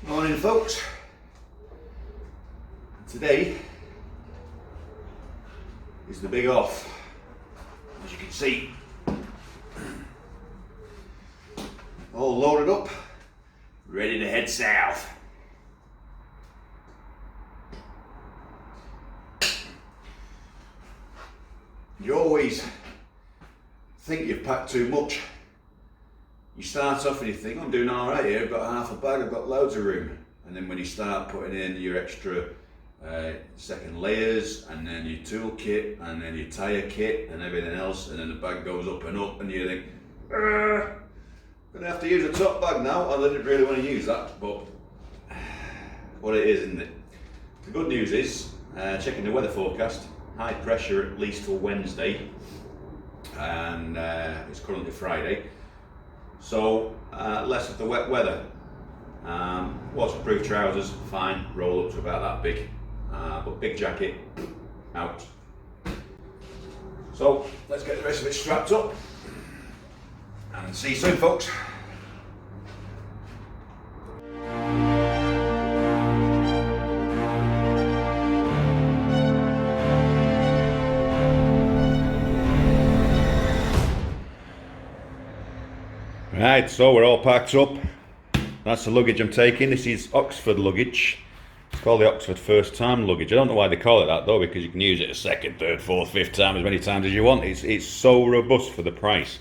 Morning folks, today is the big off, as you can see, all loaded up, ready to head south. You always think you've packed too much. You start off and you think, I'm doing alright here, I've got half a bag, I've got loads of room. And then when you start putting in your extra second layers, and then your tool kit, and then your tyre kit, and everything else, and then the bag goes up, and you think, I'm going to have to use a top bag now. I didn't really want to use that, but what it is, isn't it? The good news is, checking the weather forecast, high pressure at least till Wednesday, and it's currently Friday. So less of the wet weather. Waterproof trousers, fine, roll up to about that big, but big jacket, out. So let's get the rest of it strapped up and see you soon folks. Right, so we're all packed up. That's the luggage I'm taking. This is Oxford luggage. It's called the Oxford first time luggage. I don't know why they call it that though, because you can use it a second, third, fourth, fifth time, as many times as you want. It's so robust for the price.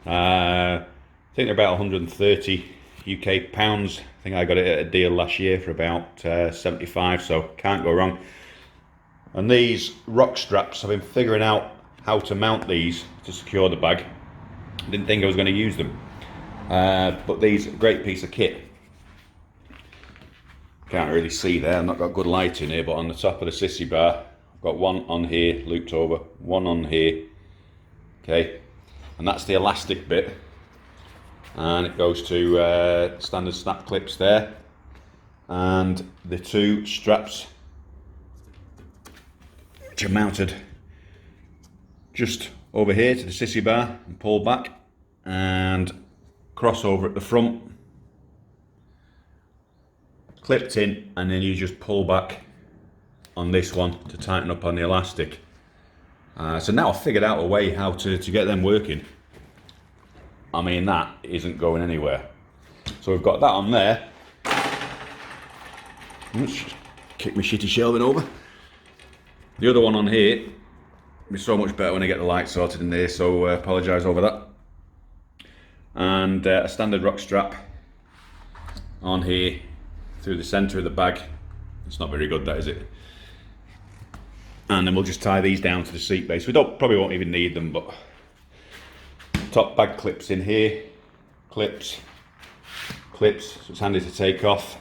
I think they're about 130 UK pounds. I think I got it at a deal last year for about 75, so can't go wrong. And these rock straps, I've been figuring out how to mount these to secure the bag. Didn't think I was going to use them, but these are a great piece of kit. Can't really see there, I've not got good light in here, but on the top of the sissy bar I've got one on here looped over, one on here, okay, and that's the elastic bit, and it goes to standard snap clips there, and the two straps which are mounted just over here to the sissy bar and pull back and crossover at the front, clipped in, and then you just pull back on this one to tighten up on the elastic. So now I've figured out a way how to get them working. I mean, that isn't going anywhere. So we've got that on there. Let's kick my shitty shelving over. The other one on here will be so much better when I get the light sorted in there, so apologise over that. And a standard rock strap on here through the centre of the bag. It's not very good, that, is it? And then we'll just tie these down to the seat base. We probably won't even need them, but top bag clips in here, clips, so it's handy to take off.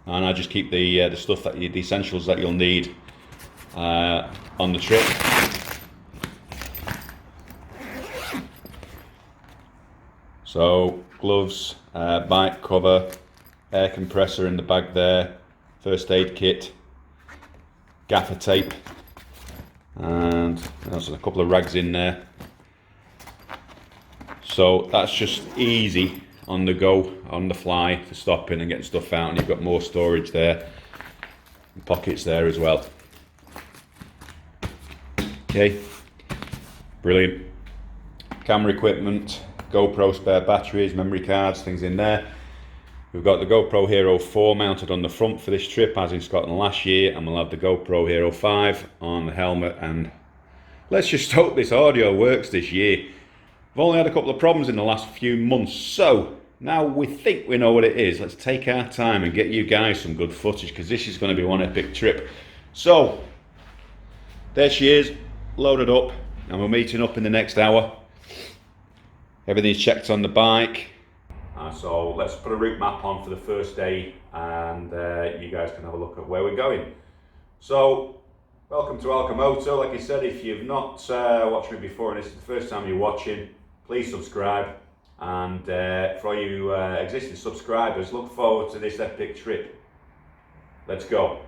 And I just keep the stuff that the essentials that you'll need on the trip. So gloves, bike cover, air compressor in the bag there, first aid kit, gaffer tape, and there's a couple of rags in there. So that's just easy on the go, on the fly, for stopping and getting stuff out, and you've got more storage there, and pockets there as well. Okay, brilliant. Camera equipment, GoPro spare batteries, memory cards, things in there. We've got the GoPro Hero 4 mounted on the front for this trip, as in Scotland last year, and we'll have the GoPro Hero 5 on the helmet, and let's just hope this audio works this year. We've only had a couple of problems in the last few months, so now we think we know what it is. Let's take our time and get you guys some good footage, because this is going to be one epic trip. So, there she is, loaded up, and we're meeting up in the next hour. Everything's checked on the bike. So let's put a route map on for the first day, and you guys can have a look at where we're going. So, welcome to ALCHEMOTO. Like I said, if you've not watched me before and this is the first time you're watching, please subscribe. And for all you existing subscribers, look forward to this epic trip. Let's go.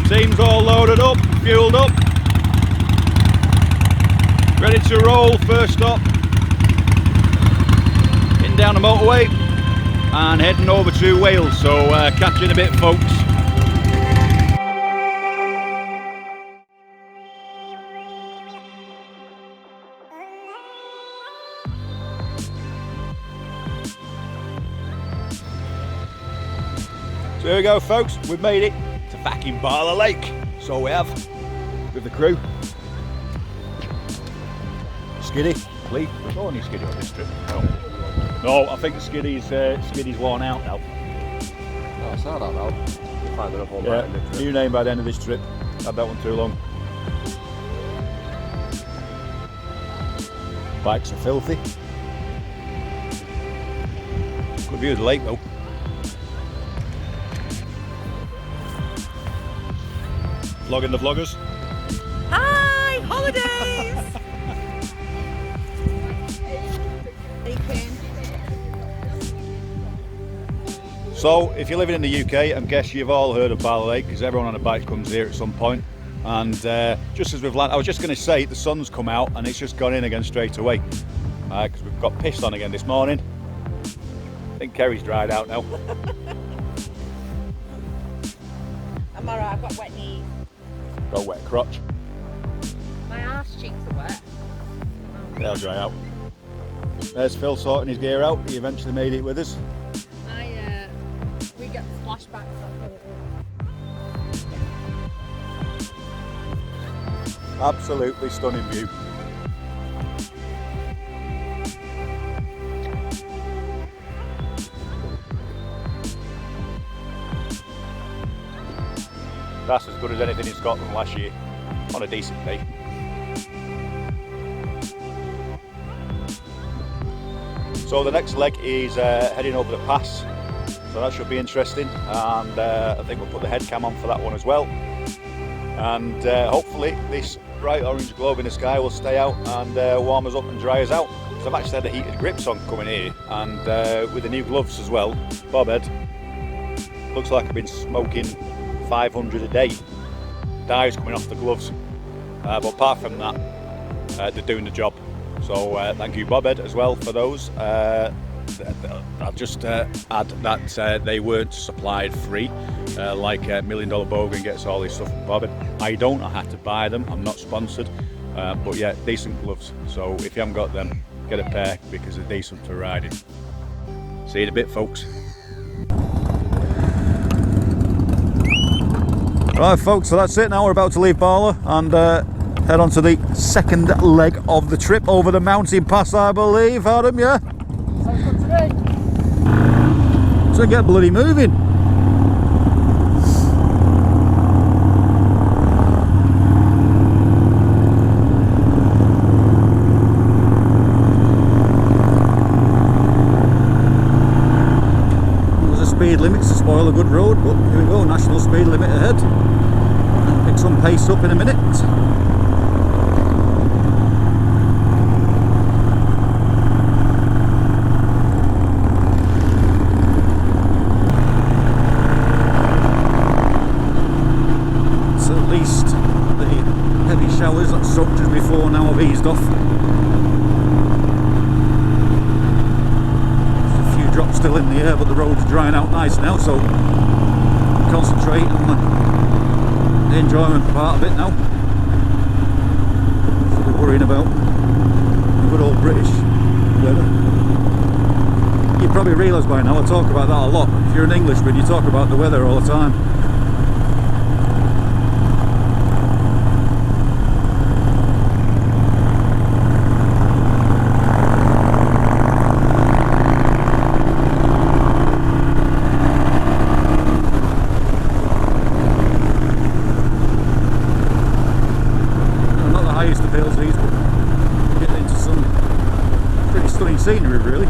Team's all loaded up, fueled up, ready to roll. First stop, in down the motorway and heading over to Wales, so catch you in a bit, folks. So here we go, folks, we've made it to fucking Barla Lake. So we have, with the crew. Skiddy, Lee, we're going any Skiddy on this trip? No, I think Skiddy's worn out now. Oh, it's not that now. We'll find another one by the end of the trip. New name by the end of this trip. Had that one too long. Bikes are filthy. Good view of the lake though. Vlogging the vloggers. Hi, holidays! So, if you're living in the UK, I guess you've all heard of Barla Lake because everyone on a bike comes here at some point. And just as we've landed, I was just going to say the sun's come out and it's just gone in again straight away because we've got pissed on again this morning. I think Kerry's dried out now. I'm alright, I've got wet knees. Got a wet crotch. My arse cheeks are wet. They'll dry out. There's Phil sorting his gear out. He eventually made it with us. We get flashbacks of Absolutely stunning view. That's as good as anything in Scotland last year, on a decent day. So the next leg is heading over the pass, so that should be interesting, and I think we'll put the head cam on for that one as well. And hopefully this bright orange globe in the sky will stay out and warm us up and dry us out. Because I've actually had the heated grips on coming here, and with the new gloves as well, Bobhead, looks like I've been smoking 500 a day. Dye's coming off the gloves, but apart from that, they're doing the job. So thank you Bobhead as well for those. I'll just add that they weren't supplied free, like $1 Million Bogan gets all his stuff from Bobhead. I don't know how to buy them, I'm not sponsored, but yeah, decent gloves. So if you haven't got them, get a pair because they're decent for riding. See you in a bit, folks. Right folks, so that's it now. We're about to leave Barla and head on to the second leg of the trip over the mountain pass, I believe, Adam, yeah? Sounds good to me. So get bloody moving. There's a speed limit to spoil a good road, but here we go, national speed limit ahead. I'll pick some pace up in a minute. At least the heavy showers that soaked us before now have eased off. There's a few drops still in the air, but the road's drying out nice now, so concentrate on the enjoyment part of it now. Should be worrying about good old British weather. You probably realise by now I talk about that a lot. If you're an Englishman, you talk about the weather all the time. Not the highest of hills these, but getting into some pretty stunning scenery really.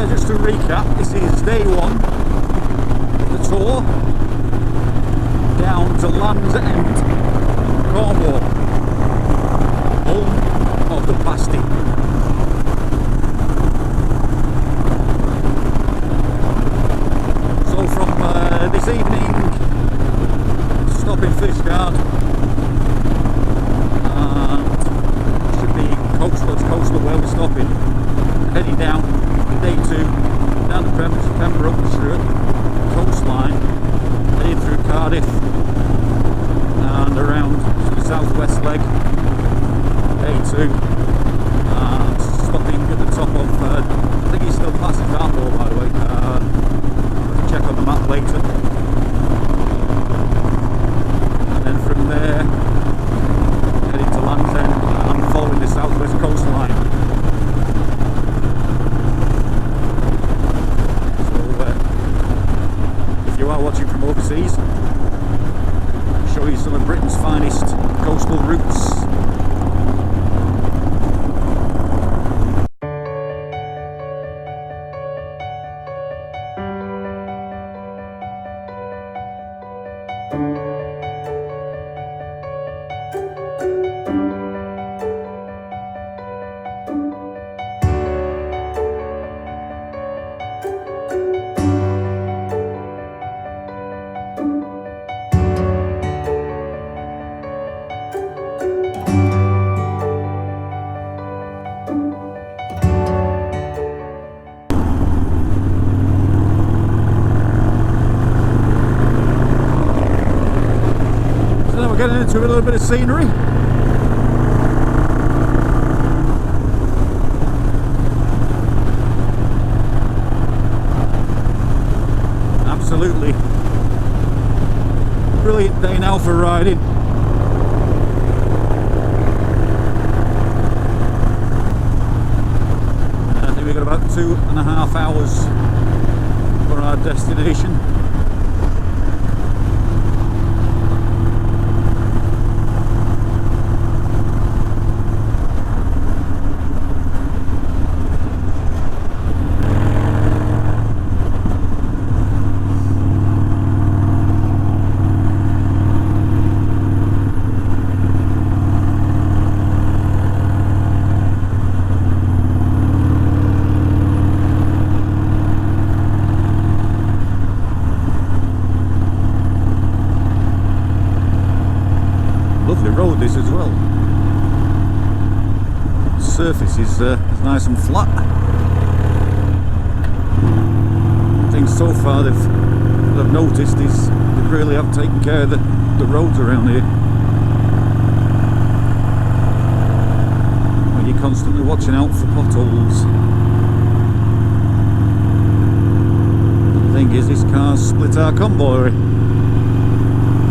Just to recap, this is day one of the tour down to Land's End, Cornwall, home of the pasty. So from this evening, stop in Fishguard, and should be coastal where we're stopping, heading down. Day 2, down the Pembrokeshire coastline, heading through Cardiff and around to the southwest leg. Day 2, stopping at the top of, I think he's still past Carnwall by the way, I'll check on the map later. And then from there, heading to Land's End and following the southwest coastline. Watching from overseas, show you some of Britain's finest coastal routes. Getting into a little bit of scenery. Absolutely brilliant day now for riding. I think we've got about 2.5 hours for our destination. Road this as well. Surface is nice and flat. Things so far that I've noticed is they really have taken care of the roads around here. When you're constantly watching out for potholes. The thing is, this car's split our convoy.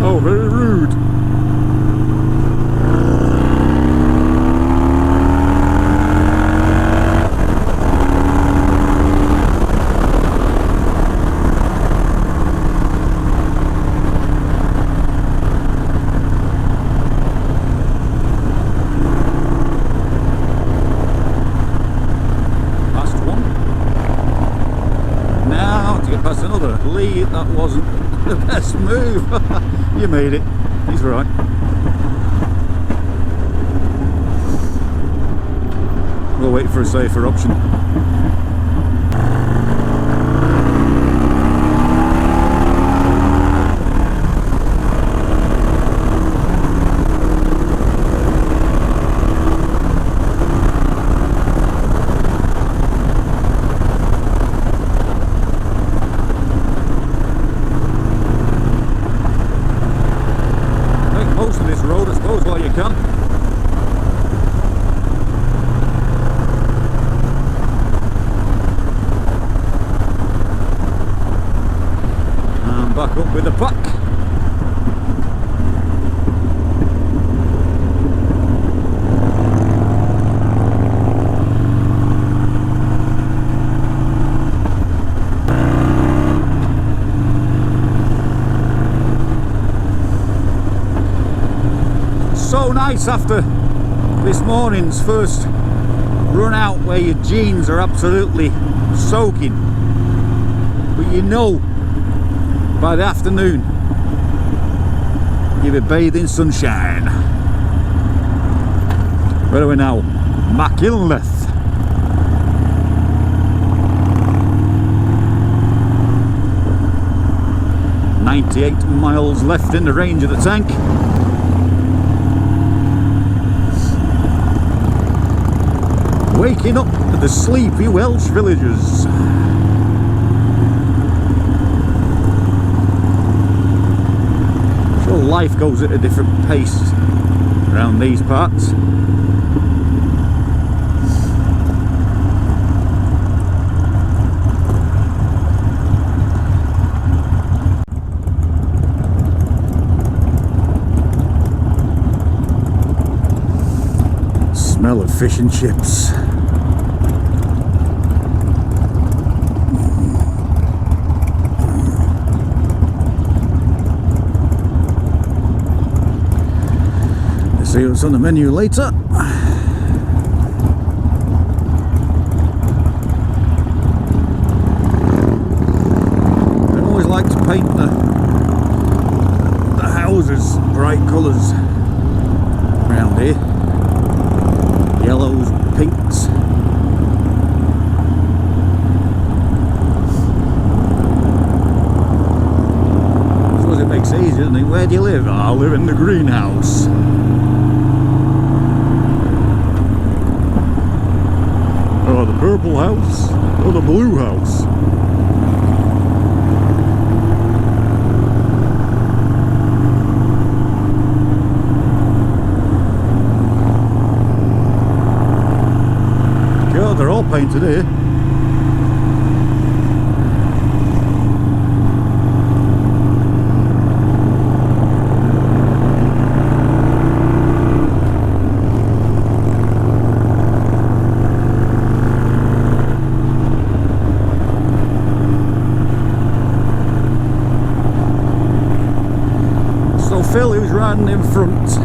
Oh, very rude. That wasn't the best move. You made it. He's right. We'll wait for a safer option. back up with the pack. So nice after this morning's first run out where your jeans are absolutely soaking, but you know by the afternoon you'll be bathed in sunshine. Where are we now? Machynlleth. "98 miles left in the range of the tank." Waking up to the sleepy Welsh villagers. Sure, life goes at a different pace around these parts. Smell of fish and chips. Let's see what's on the menu later. I always like to paint the houses bright colours around here. Yellows, pinks. I suppose it makes it easier, doesn't it? Where do you live? Oh, I live in the greenhouse. Oh, the purple house or the blue house? They're all painted here. So Phil, who's riding in front,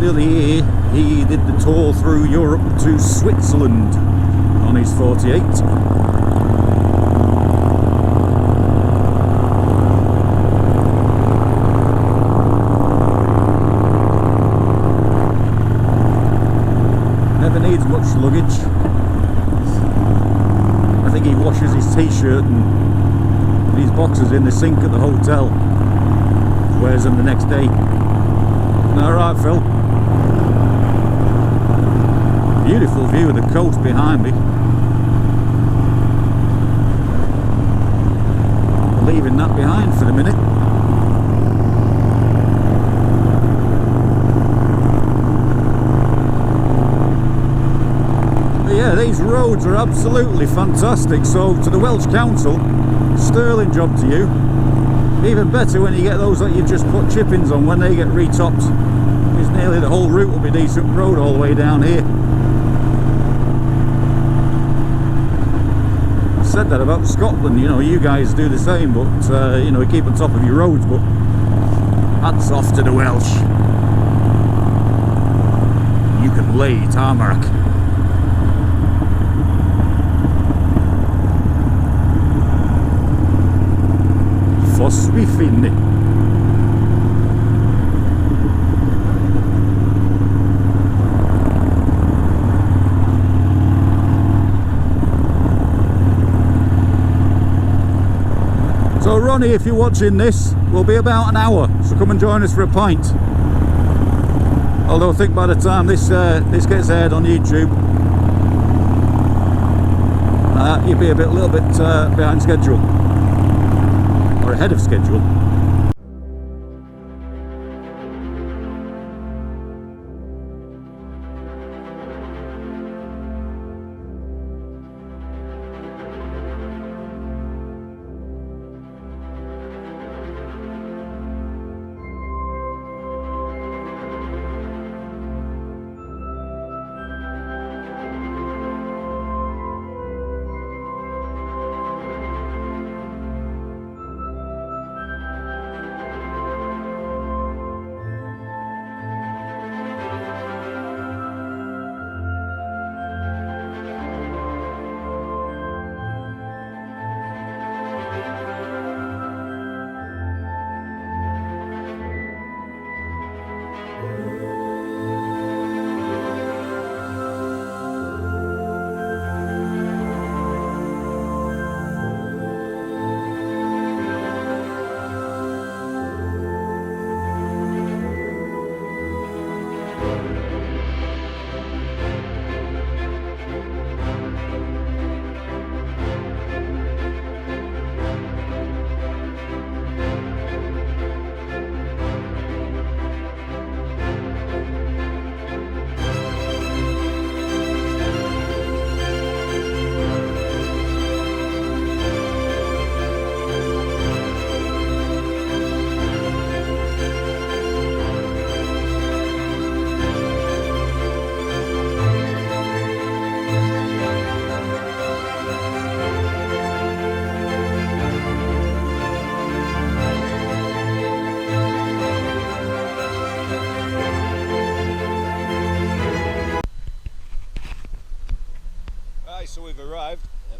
the other year he did the tour through Europe to Switzerland on his 48. Never needs much luggage. I think he washes his t-shirt and his boxers in the sink at the hotel, wears them the next day. Alright, Phil. Beautiful view of the coast behind me. Leaving that behind for the minute. But yeah, these roads are absolutely fantastic. So to the Welsh Council, sterling job to you. Even better when you get those that you've just put chip-ins on, when they get retopped. Because nearly the whole route will be decent road all the way down here. Said that about Scotland, you know, you guys do the same, but you know, keep on top of your roads. But hats off to the Welsh. You can lay tarmac. Foswi finni. So Ronnie, if you're watching this, we'll be about an hour, so come and join us for a pint. Although I think by the time this gets aired on YouTube, you'll be a little bit behind schedule, or ahead of schedule.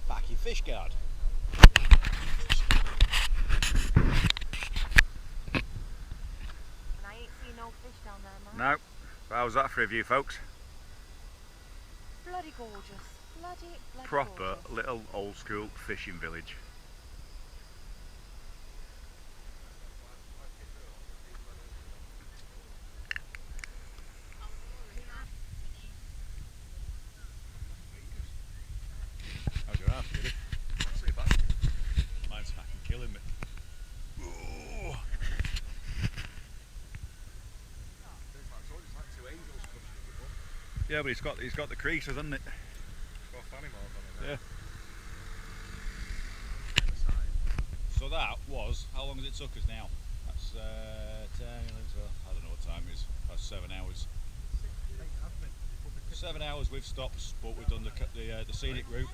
fucking fish guard. And I ain't seen no fish down there, man. No. How's that for a view, folks? Bloody gorgeous. Bloody Proper gorgeous. little old school fishing village. How's your ass, Giddy? Not too bad. Mine's fucking killing me. Ooh. Yeah, but he's got the creases, hasn't it? Yeah. So that was, how long has it took us now? That's 10, 11, 12, I don't know what time it is. That's 7 hours. 7 hours we've stopped, but we've done the scenic route.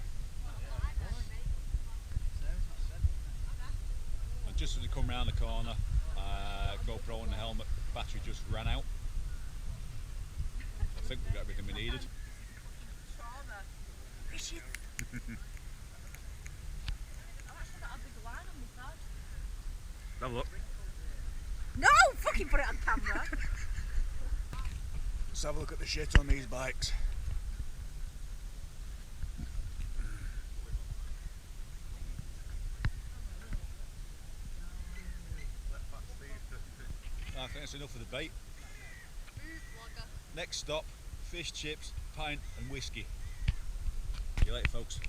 And just as we come round the corner, GoPro and the helmet battery just ran out. I think we got everything we needed. Have a look. No! Fucking put it on camera. Let's have a look at the shit on these bikes. I think that's enough of the bait. Next stop, fish chips, pint and whiskey. See you later, folks.